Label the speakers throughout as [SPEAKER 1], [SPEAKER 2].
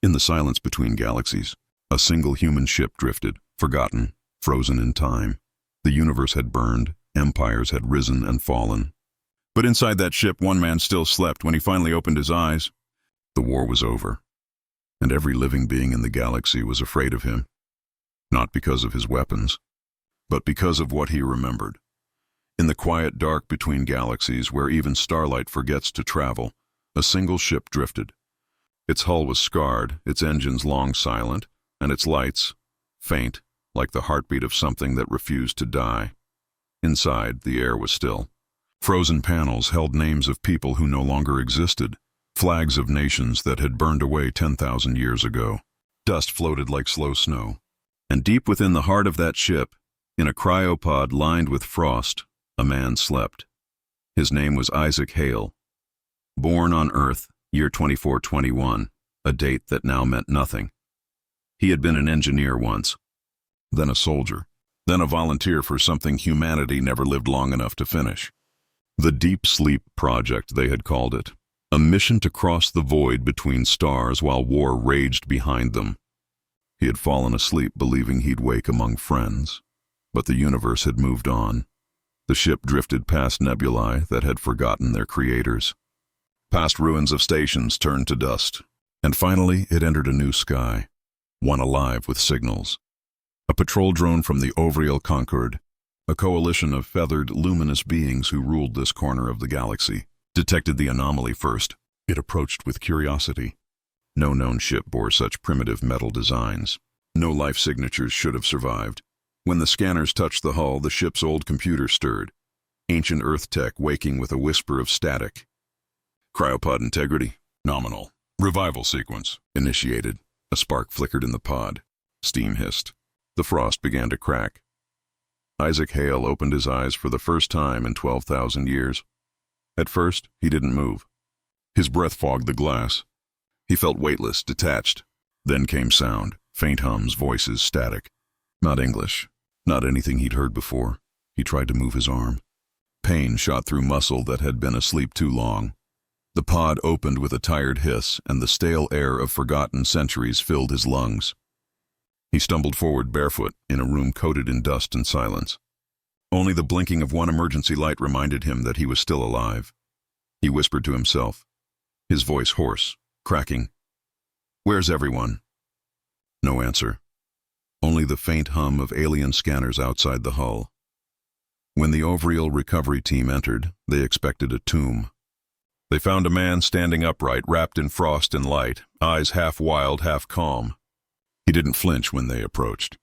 [SPEAKER 1] In the silence between galaxies, a single human ship drifted, forgotten, frozen in time. The universe had burned, empires had risen and fallen. But inside that ship, one man still slept. When he finally opened his eyes, the war was over, and every living being in the galaxy was afraid of him, not because of his weapons, but because of what he remembered. In the quiet dark between galaxies, where even starlight forgets to travel, a single ship drifted. Its hull was scarred, its engines long silent, and its lights, faint, like the heartbeat of something that refused to die. Inside, the air was still. Frozen panels held names of people who no longer existed, flags of nations that had burned away 10,000 years ago. Dust floated like slow snow. And deep within the heart of that ship, in a cryopod lined with frost, a man slept. His name was Isaac Hale. Born on Earth, year 2421, a date that now meant nothing. He had been an engineer once, then a soldier, then a volunteer for something humanity never lived long enough to finish. The Deep Sleep Project, they had called it, a mission to cross the void between stars while war raged behind them. He had fallen asleep believing he'd wake among friends, but the universe had moved on. The ship drifted past nebulae that had forgotten their creators. Past ruins of stations turned to dust, and finally it entered a new sky, one alive with signals. A patrol drone from the Ovriel Concord, a coalition of feathered, luminous beings who ruled this corner of the galaxy, detected the anomaly first. It approached with curiosity. No known ship bore such primitive metal designs. No life signatures should have survived. When the scanners touched the hull, the ship's old computer stirred, ancient Earth tech waking with a whisper of static. Cryopod integrity, nominal. Revival sequence, initiated. A spark flickered in the pod. Steam hissed. The frost began to crack. Isaac Hale opened his eyes for the first time in 12,000 years. At first, he didn't move. His breath fogged the glass. He felt weightless, detached. Then came sound, faint hums, voices, static. Not English, not anything he'd heard before. He tried to move his arm. Pain shot through muscle that had been asleep too long. The pod opened with a tired hiss, and the stale air of forgotten centuries filled his lungs. He stumbled forward barefoot in a room coated in dust and silence. Only the blinking of one emergency light reminded him that he was still alive. He whispered to himself, his voice hoarse, cracking. "Where's everyone?" No answer. Only the faint hum of alien scanners outside the hull. When the Ovriel recovery team entered, they expected a tomb. They found a man standing upright, wrapped in frost and light, eyes half wild, half calm. He didn't flinch when they approached.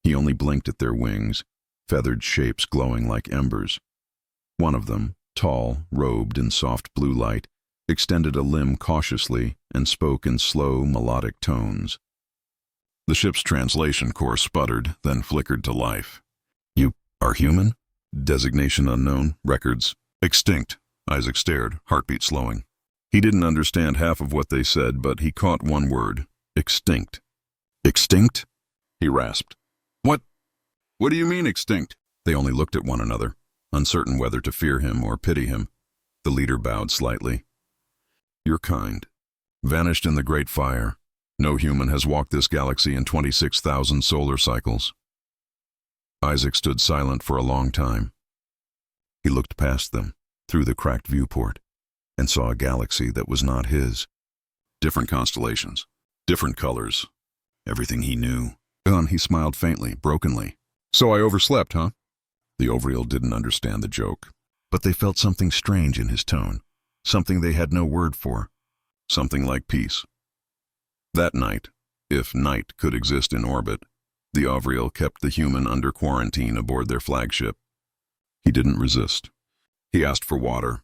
[SPEAKER 1] He only blinked at their wings, feathered shapes glowing like embers. One of them, tall, robed in soft blue light, extended a limb cautiously and spoke in slow, melodic tones. The ship's translation core sputtered, then flickered to life. "You are human? Designation unknown, records extinct." Isaac stared, heartbeat slowing. He didn't understand half of what they said, but he caught one word, extinct. "Extinct?" he rasped. What do you mean, extinct?" They only looked at one another, uncertain whether to fear him or pity him. The leader bowed slightly. "Your kind. Vanished in the Great Fire. No human has walked this galaxy in 26,000 solar cycles." Isaac stood silent for a long time. He looked past them, through the cracked viewport, and saw a galaxy that was not his. Different constellations, different colors, everything he knew. He smiled faintly, brokenly. "So I overslept, huh?" The Ovriel didn't understand the joke, but they felt something strange in his tone, something they had no word for, something like peace. That night, if night could exist in orbit, the Ovriel kept the human under quarantine aboard their flagship. He didn't resist. He asked for water,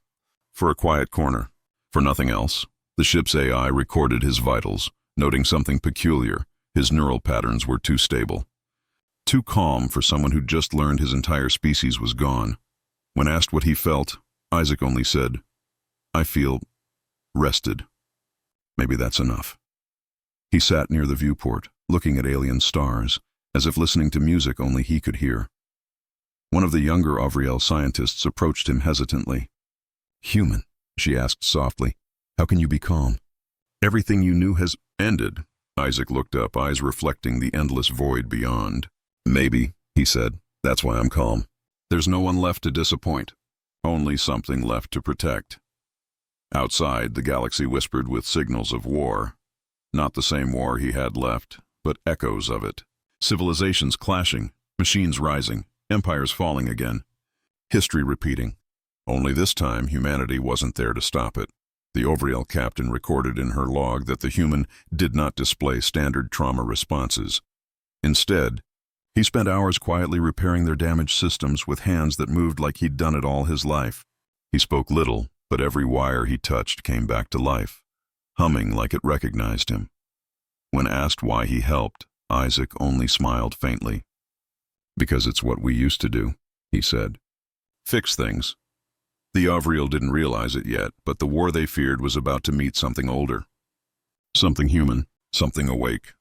[SPEAKER 1] for a quiet corner, for nothing else. The ship's AI recorded his vitals, noting something peculiar. His neural patterns were too stable, too calm for someone who'd just learned his entire species was gone. When asked what he felt, Isaac only said, "I feel rested. Maybe that's enough." He sat near the viewport, looking at alien stars, as if listening to music only he could hear. One of the younger Ovriel scientists approached him hesitantly. "Human," she asked softly, "how can you be calm? Everything you knew has Ended. Isaac looked up, eyes reflecting the endless void beyond. Maybe, he said. That's why I'm calm. There's no one left to disappoint. Only something left to protect. Outside, the galaxy whispered with signals of war. Not the same war he had left, but echoes of it. Civilizations clashing, machines rising, empires falling again. History repeating. Only this time, humanity wasn't there to stop it. The Ovriel captain recorded in her log that the human did not display standard trauma responses. Instead, he spent hours quietly repairing their damaged systems with hands that moved like he'd done it all his life. He spoke little, but every wire he touched came back to life, humming like it recognized him. When asked why he helped, Isaac only smiled faintly. Because it's what we used to do, he said. Fix things. The Ovriel didn't realize it yet, but the war they feared was about to meet something older. Something human, something awake.